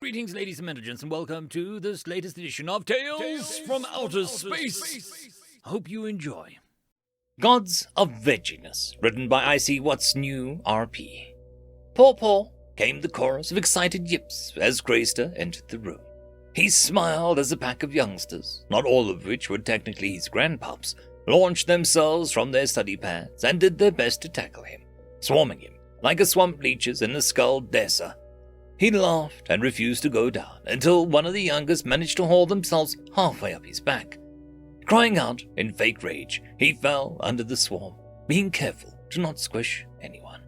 Greetings, ladies and gentlemen, and welcome to this latest edition of Tales from Outer Space. Hope you enjoy. Gods of Vegginess, written by I.C. What's New RP. Paw Paw, came the chorus of excited yips as Grayster entered the room. He smiled as a pack of youngsters, not all of which were technically his grandpups, launched themselves from their study pads and did their best to tackle him, swarming him like a swamp leeches in a skull desert. He laughed and refused to go down until one of the youngest managed to haul themselves halfway up his back. Crying out in fake rage, he fell under the swarm, being careful to not squish anyone.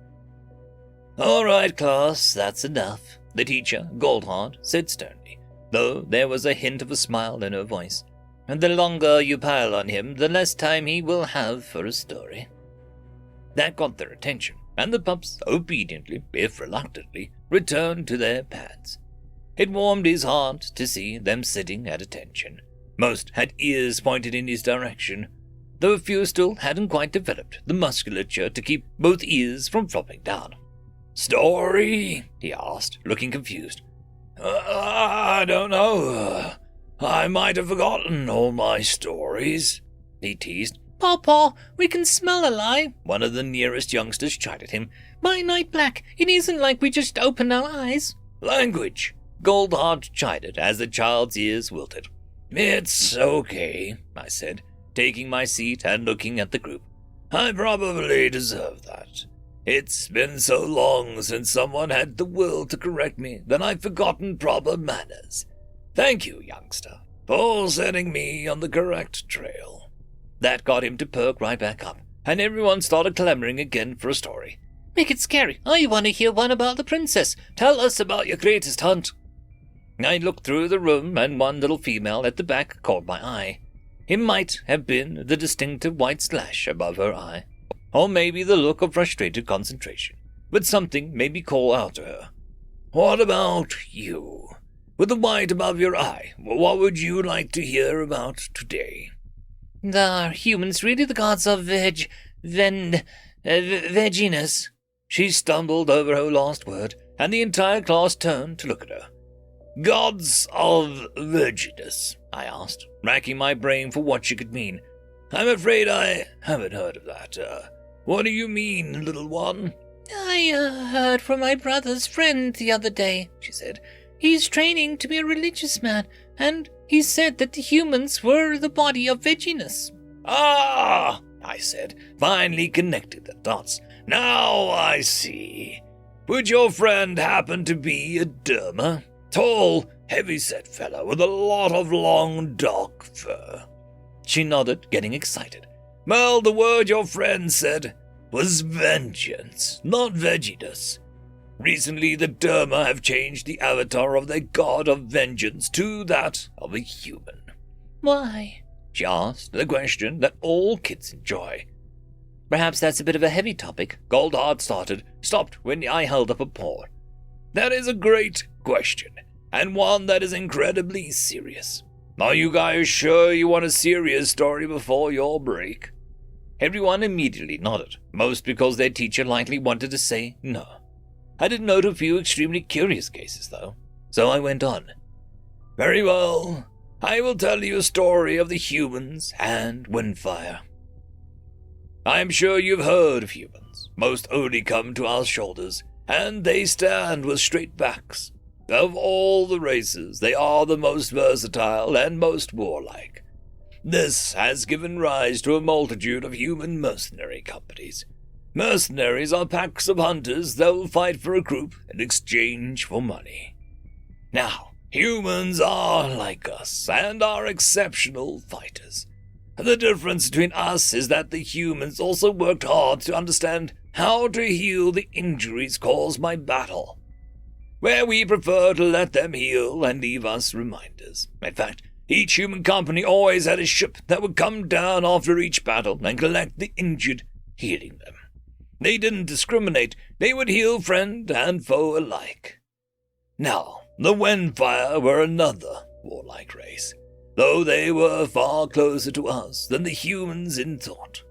"All right, class, that's enough," the teacher, Goldheart, said sternly, though there was a hint of a smile in her voice. "And the longer you pile on him, the less time he will have for a story." That got their attention, and the pups obediently, if reluctantly, returned to their pads. It warmed his heart to see them sitting at attention. Most had ears pointed in his direction, though a few still hadn't quite developed the musculature to keep both ears from flopping down. "Story?" he asked, looking confused. I don't know. I might have forgotten all my stories," he teased. "Paw Paw, we can smell a lie," one of the nearest youngsters chided him. "By night black, it isn't like we just opened our eyes." "Language," Goldheart chided as the child's ears wilted. "It's okay," I said, taking my seat and looking at the group. "I probably deserve that. It's been so long since someone had the will to correct me that I've forgotten proper manners. Thank you, youngster, for setting me on the correct trail." That got him to perk right back up, and everyone started clamoring again for a story. "Make it scary. I want to hear one about the princess. Tell us about your greatest hunt." I looked through the room, and one little female at the back caught my eye. It might have been the distinctive white slash above her eye, or maybe the look of frustrated concentration, but something made me call out to her. "What about you? With the white above your eye, what would you like to hear about today?" "Are humans really the gods of Vegginess?" She stumbled over her last word, and the entire class turned to look at her. "Gods of Vegginess?" I asked, racking my brain for what she could mean. "I'm afraid I haven't heard of that. What do you mean, little one?" "I heard from my brother's friend the other day," she said. "He's training to be a religious man, and he said that the humans were the body of Vegginess." "Ah!" I said, finally connected the dots. "Now I see. Would your friend happen to be a derma? Tall, heavy-set fellow with a lot of long, dark fur." She nodded, getting excited. "Well, the word your friend said was vengeance, not vegginess. Recently, the derma have changed the avatar of their god of vengeance to that of a human." "Why?" she asked, the question that all kids enjoy. "Perhaps that's a bit of a heavy topic," Goldheart stopped when I held up a paw. "That is a great question, and one that is incredibly serious. Are you guys sure you want a serious story before your break?" Everyone immediately nodded, most because their teacher likely wanted to say no. I did note a few extremely curious cases, though, so I went on. "Very well. I will tell you a story of the humans and Windfire. I am sure you've heard of humans. Most only come to our shoulders, and they stand with straight backs. Of all the races, they are the most versatile and most warlike. This has given rise to a multitude of human mercenary companies. Mercenaries are packs of hunters that will fight for a group in exchange for money. Now, humans are like us and are exceptional fighters. The difference between us is that the humans also worked hard to understand how to heal the injuries caused by battle, where we prefer to let them heal and leave us reminders. In fact, each human company always had a ship that would come down after each battle and collect the injured, healing them. They didn't discriminate. They would heal friend and foe alike. Now, the Windfire were another warlike race, though they were far closer to us than the humans in thought.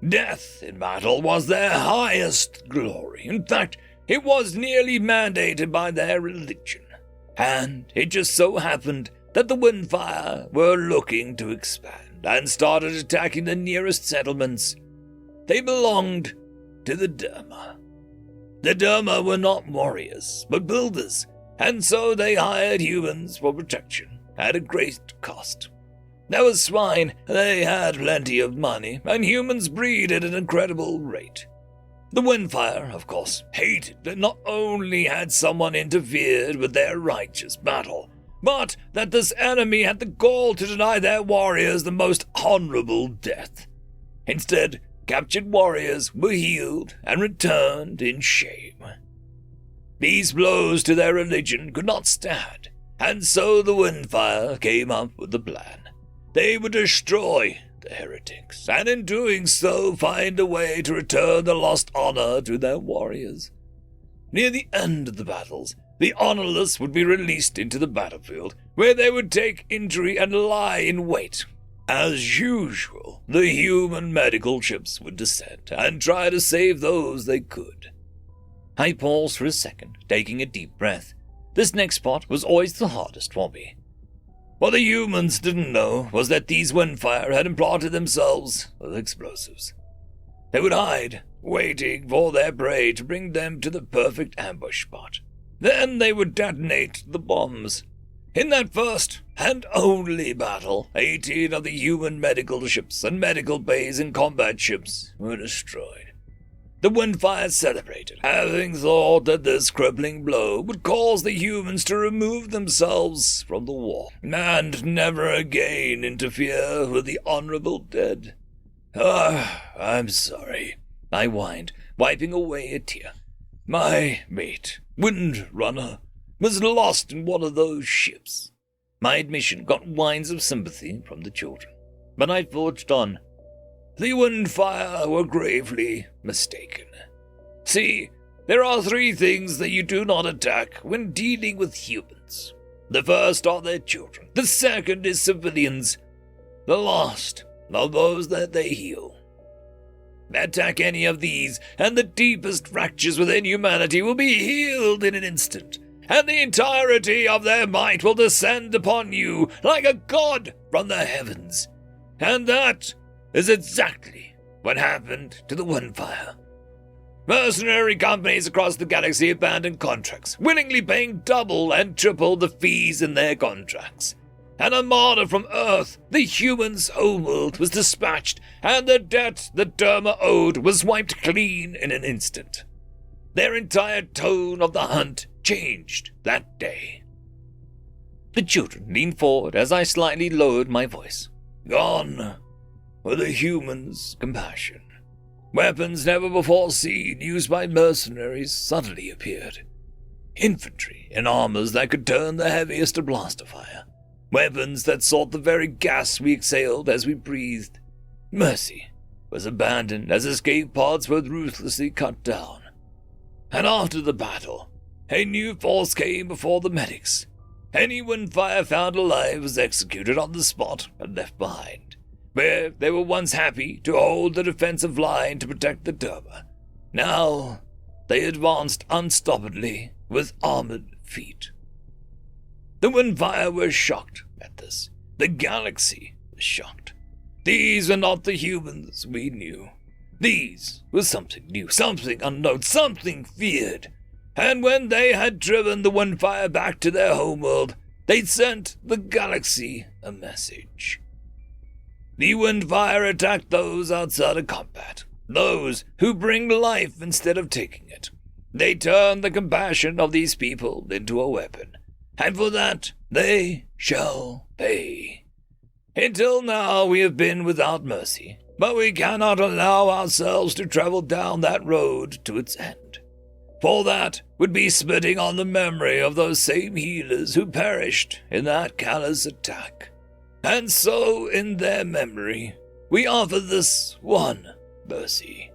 Death in battle was their highest glory. In fact, it was nearly mandated by their religion. And it just so happened that the Windfire were looking to expand and started attacking the nearest settlements. They belonged to the Derma. The Derma were not warriors, but builders, and so they hired humans for protection at a great cost. That was fine. They had plenty of money, and humans breed at an incredible rate. The Windfire, of course, hated that not only had someone interfered with their righteous battle, but that this enemy had the gall to deny their warriors the most honorable death. Instead, captured warriors were healed and returned in shame. These blows to their religion could not stand, and so the Windfire came up with a plan. They would destroy the heretics, and in doing so find a way to return the lost honor to their warriors. Near the end of the battles, the honorless would be released into the battlefield, where they would take injury and lie in wait. As usual, the human medical ships would descend and try to save those they could. I paused for a second, taking a deep breath. This next part was always the hardest for me. What the humans didn't know was that these Windfire had implanted themselves with explosives. They would hide, waiting for their prey to bring them to the perfect ambush spot. Then they would detonate the bombs. In that first and only battle, 18 of the human medical ships and medical bays and combat ships were destroyed. The Windfire celebrated, having thought that this crippling blow would cause the humans to remove themselves from the war, and never again interfere with the honorable dead. I'm sorry, I whined, wiping away a tear. My mate, Windrunner, was lost in one of those ships. My admission got whines of sympathy from the children, but I forged on. The Windfire were gravely mistaken. See, there are 3 things that you do not attack when dealing with humans. The first are their children. The second is civilians. The last are those that they heal. Attack any of these, and the deepest fractures within humanity will be healed in an instant, and the entirety of their might will descend upon you like a god from the heavens. And that is exactly what happened to the Windfire. Mercenary companies across the galaxy abandoned contracts, willingly paying double and triple the fees in their contracts. An armada from Earth, the humans' homeworld, was dispatched, and the debt the Derma owed was wiped clean in an instant. Their entire tone of the hunt changed that day. The children leaned forward as I slightly lowered my voice. Gone were the humans' compassion. Weapons never before seen used by mercenaries suddenly appeared. Infantry in armors that could turn the heaviest to blaster fire. Weapons that sought the very gas we exhaled as we breathed. Mercy was abandoned as escape pods were ruthlessly cut down. And after the battle, a new force came before the medics. Any Windfire found alive was executed on the spot and left behind, where they were once happy to hold the defensive line to protect the Derma. Now they advanced unstoppably with armored feet. The Windfire were shocked at this. The galaxy was shocked. These were not the humans we knew. These were something new, something unknown, something feared. And when they had driven the Windfire back to their homeworld, they sent the galaxy a message. The Windfire attacked those outside of combat, those who bring life instead of taking it. They turned the compassion of these people into a weapon, and for that they shall pay. Until now we have been without mercy, but we cannot allow ourselves to travel down that road to its end. For that would be spitting on the memory of those same healers who perished in that callous attack. And so, in their memory, we offer this one mercy.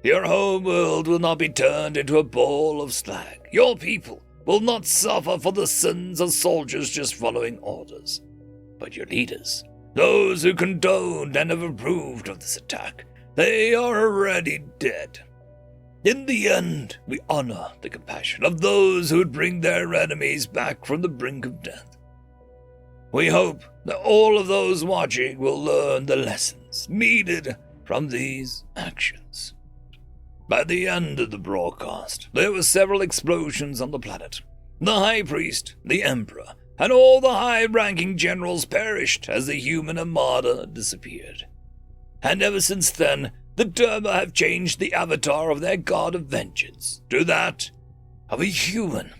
Your homeworld will not be turned into a ball of slag. Your people will not suffer for the sins of soldiers just following orders. But your leaders, those who condoned and have approved of this attack, they are already dead. In the end, we honor the compassion of those who would bring their enemies back from the brink of death. We hope that all of those watching will learn the lessons needed from these actions. By the end of the broadcast, there were several explosions on the planet. The High Priest, the Emperor, and all the high-ranking generals perished as the human armada disappeared. And ever since then, the Terran have changed the avatar of their god of vengeance to that of a human.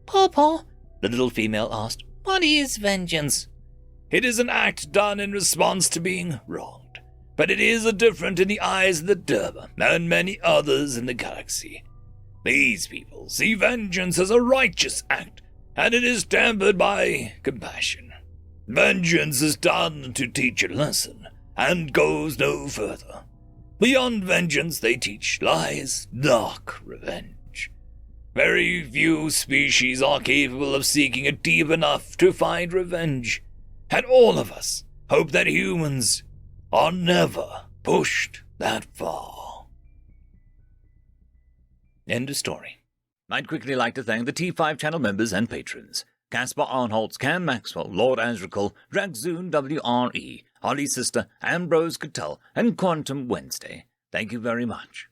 Pawpaw, the little female asked, what is vengeance? It is an act done in response to being wronged, but it is different in the eyes of the Terran and many others in the galaxy. These people see vengeance as a righteous act, and it is tempered by compassion. Vengeance is done to teach a lesson, and goes no further. Beyond vengeance, they teach lies, dark revenge. Very few species are capable of seeking it deep enough to find revenge, and all of us hope that humans are never pushed that far. End of story. I'd quickly like to thank the T5 channel members and patrons: Caspar Arnholtz, Cam Maxwell, Lord Azrakal, Dragzoon WRE, Holly Sister, Ambrose Cattell, and Quantum Wednesday. Thank you very much.